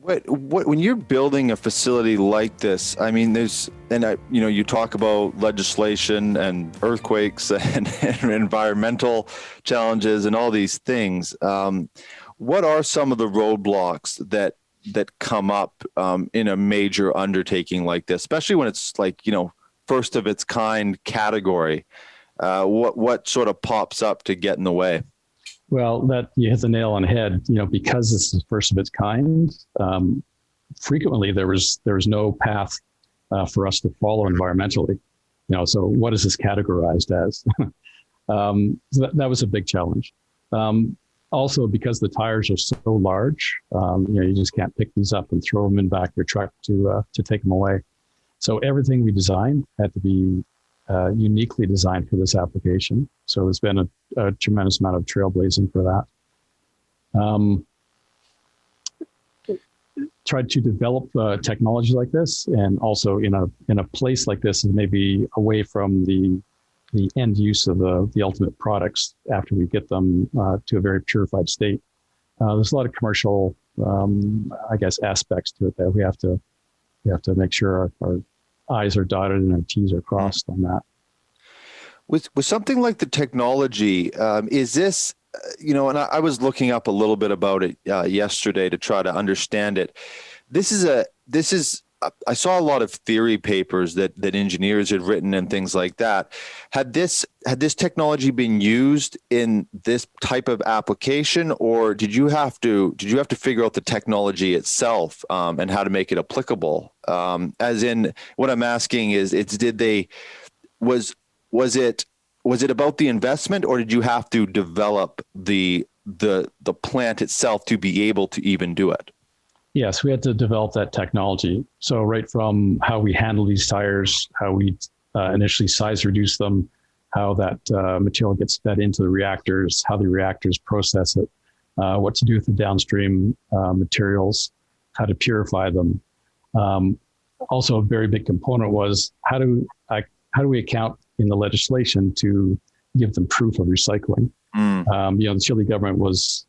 What when you're building a facility like this, I mean, you talk about legislation and earthquakes and environmental challenges and all these things. What are some of the roadblocks that come up in a major undertaking like this, especially when it's like, first of its kind category? What sort of pops up to get in the way? Well, that you hit the nail on the head. Because this is first of its kind, frequently there was no path for us to follow environmentally. So what is this categorized as? So that was a big challenge. Also, because the tires are so large, you just can't pick these up and throw them in back of your truck to take them away. So everything we designed had to be uniquely designed for this application. So there's been a tremendous amount of trailblazing for that. Tried to develop technology like this, and also in a place like this, and maybe away from the end use of the ultimate products after we get them to a very purified state. There's a lot of commercial, aspects to it that we have to make sure our I's are dotted and our T's are crossed on that. With something like the technology, is this, and I was looking up a little bit about it yesterday to try to understand it. I saw a lot of theory papers that engineers had written and things like that. Had this technology been used in this type of application, or did you have to figure out the technology itself and how to make it applicable? As in, what I'm asking is, was it about the investment, or did you have to develop the plant itself to be able to even do it? Yes, we had to develop that technology. So right from how we handle these tires, how we initially size reduce them, how that material gets fed into the reactors, how the reactors process it, what to do with the downstream materials, how to purify them. Also, a very big component was how do we account in the legislation to give them proof of recycling? The Chile government was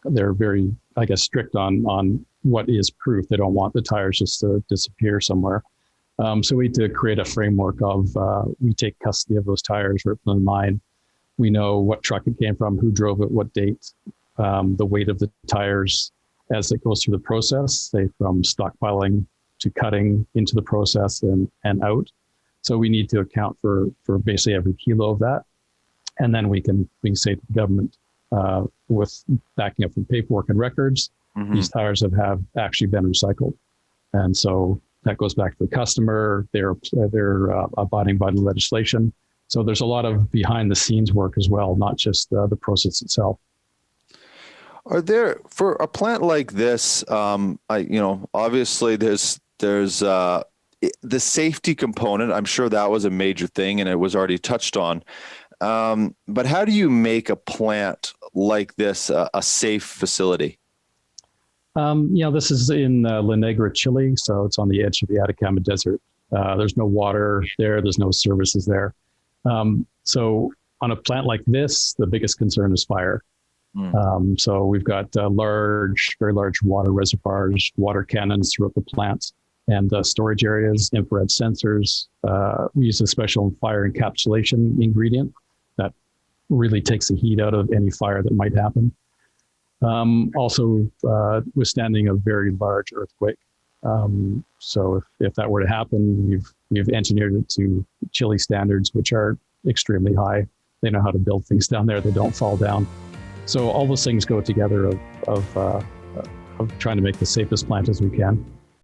they're very, strict on what is proof. They don't want the tires just to disappear somewhere. So we had to create a framework of, we take custody of those tires right from the mine. We know what truck it came from, who drove it, what date, the weight of the tires as it goes through the process, say from stockpiling to cutting into the process and out. So we need to account for basically every kilo of that. And then we can say to the government, with backing up from paperwork and records, these tires have actually been recycled. And so that goes back to the customer. They're abiding by the legislation. So there's a lot of behind the scenes work as well, not just the process itself. Are there, for a plant like this, obviously there's the safety component. I'm sure that was a major thing and it was already touched on. But how do you make a plant like this a safe facility? This is in La Negra, Chile, so it's on the edge of the Atacama Desert. There's no water there. There's no services there. So on a plant like this, the biggest concern is fire. So we've got very large water reservoirs, water cannons throughout the plant, and storage areas, infrared sensors. We use a special fire encapsulation ingredient that really takes the heat out of any fire that might happen. Also withstanding a very large earthquake. So if that were to happen, we've engineered it to Chile standards, which are extremely high. They know how to build things down there that don't fall down. So all those things go together of trying to make the safest plant as we can.